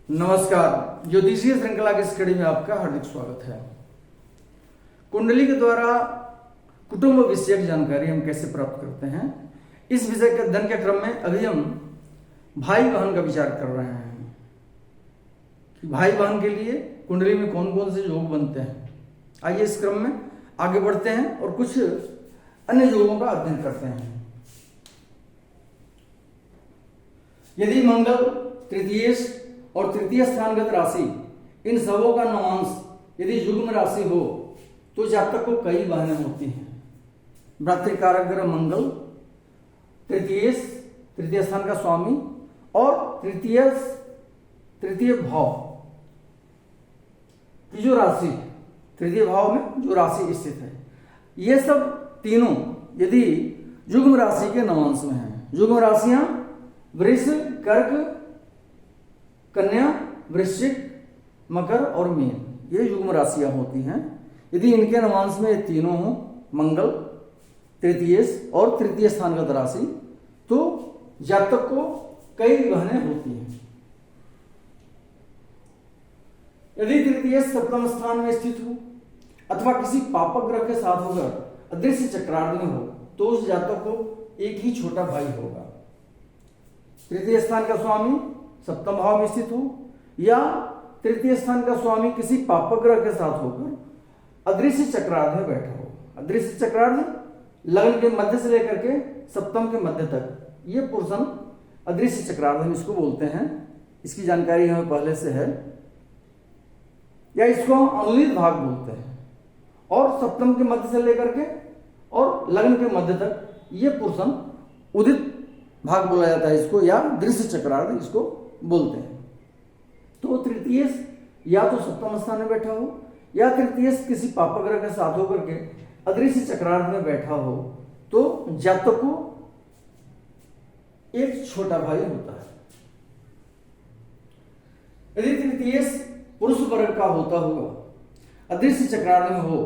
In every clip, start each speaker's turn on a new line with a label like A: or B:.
A: नमस्कार। ज्योतिषीय श्रृंखला की स्टडी में आपका हार्दिक स्वागत है। कुंडली के द्वारा कुटुंब विषयक जानकारी हम कैसे प्राप्त करते हैं, इस विषय के अध्ययन के क्रम में अभी हम भाई बहन का विचार कर रहे हैं कि भाई बहन के लिए कुंडली में कौन कौन से योग बनते हैं। आइए इस क्रम में आगे बढ़ते हैं और कुछ अन्य योगों का अध्ययन करते हैं। यदि मंगल, तृतीय और तृतीय स्थानगत राशि, इन सबों का नवांश यदि युग्म राशि हो तो जातक को कई बहनें होती हैं। भ्रातृकारक ग्रह मंगल, तृतीय स्थान का स्वामी और तृतीय भाव की जो राशि, तृतीय भाव में जो राशि स्थित है, ये सब तीनों यदि युग्म राशि के नवांश में हैं। युग्म राशियां वृष, कर्क, कन्या, वृश्चिक, मकर और मीन, ये युग्म राशियां होती हैं। यदि इनके नवांश में ये तीनों हो, मंगल, तृतीय और तृतीय स्थानगत राशि, तो जातक को कई बहनें होती हैं। यदि तृतीय सप्तम स्थान में स्थित हो अथवा किसी पापक ग्रह के साथ होकर अदृश्य चक्रार्ध में हो तो उस जातक को एक ही छोटा भाई होगा। तृतीय स्थान का स्वामी सप्तम भाव में स्थित हो या तृतीय स्थान का स्वामी किसी पापक ग्रह के साथ होकर अदृश्य चक्रार्ध में बैठा हो। अदृश्य चक्रार्ध लग्न के मध्य से लेकर के सप्तम के मध्य तक, ये पोर्शन अदृश्य चक्रार्ध हम इसको बोलते हैं। इसकी जानकारी हमें पहले से है, या इसको हम अनुदित भाग बोलते हैं। और सप्तम के मध्य से लेकर के और लग्न के मध्य तक ये पोर्शन उदित भाग बोला जाता है इसको, या दृश्य चक्रार्ध इसको बोलते हैं। तो तृतीय या तो सप्तम स्थान में बैठा हो या तृतीय किसी पापक ग्रह के साथ होकर के अदृश्य चक्रार्ध में बैठा हो तो जातक को एक छोटा भाई होता है। यदि तृतीय पुरुष वर्ग का होता हुआ अदृश्य चक्रार्ध में हो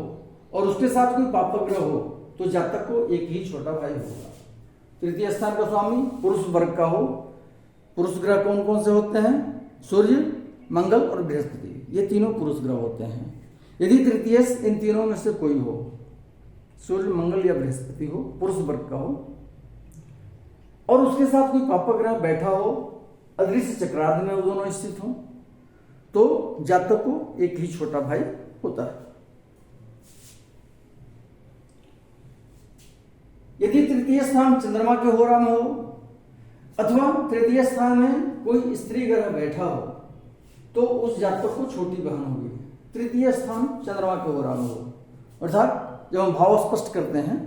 A: और उसके साथ कोई पापक ग्रह हो तो जातक को एक ही छोटा भाई होगा। तृतीय स्थान का स्वामी पुरुष वर्ग का हो। पुरुष ग्रह कौन कौन से होते हैं? सूर्य, मंगल और बृहस्पति, ये तीनों पुरुष ग्रह होते हैं। यदि तृतीय इन तीनों में से कोई हो, सूर्य, मंगल या बृहस्पति हो, पुरुष वर्ग का हो, और उसके साथ कोई पापक ग्रह बैठा हो, अदृश्य चक्रार्ध में वो दोनों स्थित हो, तो जातक को एक ही छोटा भाई होता है। यदि तृतीय स्थान चंद्रमा के होरा में हो अथवा तृतीय स्थान में कोई स्त्री ग्रह बैठा हो तो उस जातक को छोटी बहन होगी। तृतीय स्थान चंद्रमा के होरा में हो, अर्थात जब हम भाव स्पष्ट करते हैं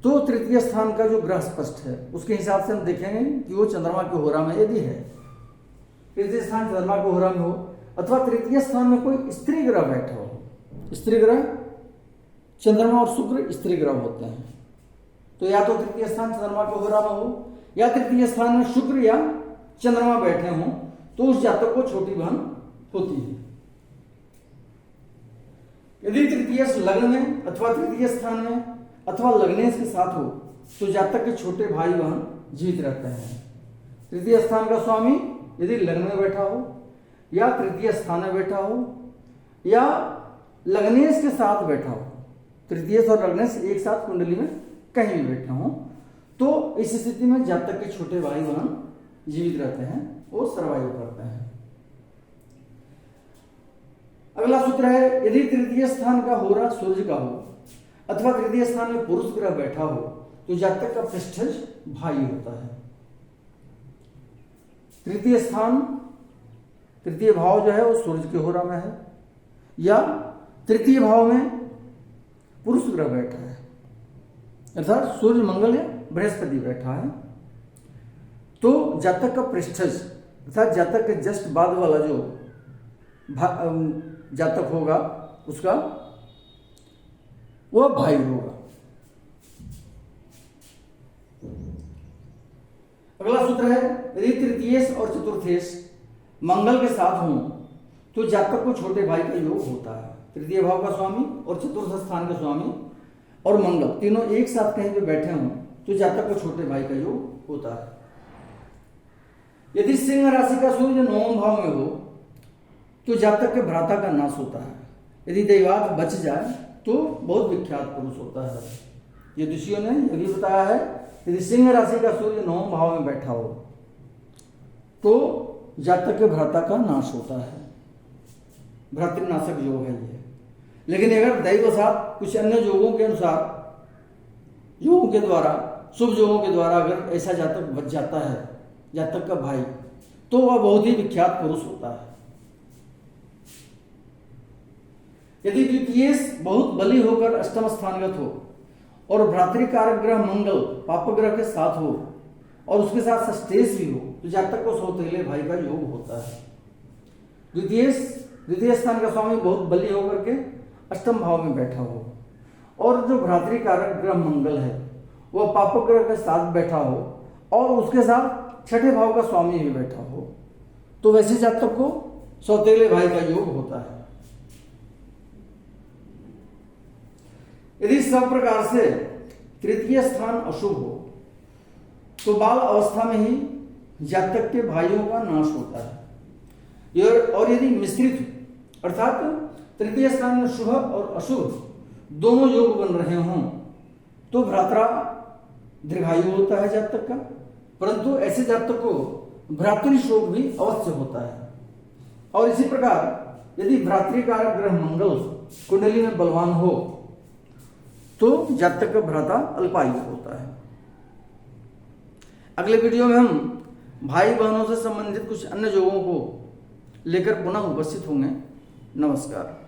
A: तो तृतीय स्थान का जो ग्रह स्पष्ट है उसके हिसाब से हम देखेंगे कि वो चंद्रमा के होरा में यदि है, तृतीय स्थान चंद्रमा के होरा में हो, अथवा तृतीय स्थान में कोई स्त्री ग्रह बैठा हो। स्त्री ग्रह, चंद्रमा और शुक्र स्त्री ग्रह होते हैं, तो या तो तृतीय स्थान चंद्रमा के होरा में हो या तृतीय स्थान में शुक्र या चंद्रमा बैठे हों तो उस जातक को छोटी बहन होती है। यदि तृतीय लग्न में अथवा तृतीय स्थान में अथवा लग्नेश के साथ हो तो जातक के छोटे भाई बहन जीवित रहते हैं। तृतीय स्थान का स्वामी यदि लग्न में बैठा हो या तृतीय स्थान में बैठा हो या लग्नेश के साथ बैठा हो, तृतीय और लग्नेश एक साथ कुंडली में कहीं भी बैठे हो, तो इस स्थिति में जातक के छोटे भाई बहन जीवित रहते हैं, वो सर्वाइव करते हैं। अगला सूत्र है, यदि तृतीय स्थान का होरा सूर्य का हो अथवा तृतीय स्थान में पुरुष ग्रह बैठा हो तो जातक का पृष्ठज भाई होता है। तृतीय स्थान, तृतीय भाव जो है वो सूर्य के होरा में है या तृतीय भाव में पुरुष ग्रह बैठा है, अर्थात सूर्य, मंगल या बृहस्पति बैठा है, तो जातक का पृष्ठज अर्थात जातक के जस्ट बाद वाला जो जातक होगा उसका वह भाई होगा। अगला सूत्र है, यदि तृतीय और चतुर्थेश मंगल के साथ हों तो जातक को छोटे भाई का योग होता है। तृतीय भाव का स्वामी और चतुर्थ स्थान का स्वामी और मंगल तीनों एक साथ कहीं पे बैठे हों तो जातक को छोटे भाई का योग होता है। यदि सिंह राशि का सूर्य 9वें भाव में हो तो जातक के भ्राता का नाश होता है। यदि दैवात बच जाए तो बहुत विख्यात पुरुष होता है। ज्योतिषियों ने यह भी बताया है, यदि सिंह राशि का सूर्य 9वें भाव में बैठा हो तो जातक के भ्राता का नाश होता है। भ्रातृनाशक योग है ये। लेकिन अगर दैववशात कुछ अन्य योगों के अनुसार, योगों के द्वारा, शुभ योगों के द्वारा अगर ऐसा जातक बच जाता है, जातक का भाई, तो वह बहुत ही विख्यात पुरुष होता है। यदि द्वितीयेश बहुत बली होकर अष्टम स्थानगत हो और भ्रातृकारक ग्रह मंगल पाप ग्रह के साथ हो और उसके साथ षष्ठेश भी हो तो जातक को सौतेले भाई का योग होता है। द्वितीय स्थान का स्वामी बहुत बली होकर के अष्टम भाव में बैठा हो और जो भ्रातृकारक ग्रह मंगल है वह पाप ग्रह के साथ बैठा हो और उसके साथ छठे भाव का स्वामी भी बैठा हो तो वैसे जातक को सौतेले भाई का योग होता है। यदि सब प्रकार से तृतीय स्थान अशुभ हो तो बाल अवस्था में ही जातक के भाइयों का नाश होता है। और यदि मिश्रित अर्थात तृतीय स्थान में शुभ और अशुभ दोनों योग बन रहे हों तो भ्रात्रा दीर्घायु होता है जातक का, परंतु ऐसे जातक को भ्रातृ शोक भी अवश्य होता है। और इसी प्रकार यदि भ्रातृकारक ग्रह मंगल कुंडली में बलवान हो तो जातक का भ्राता अल्पायु होता है। अगले वीडियो में हम भाई बहनों से संबंधित कुछ अन्य योगों को लेकर पुनः उपस्थित होंगे। नमस्कार।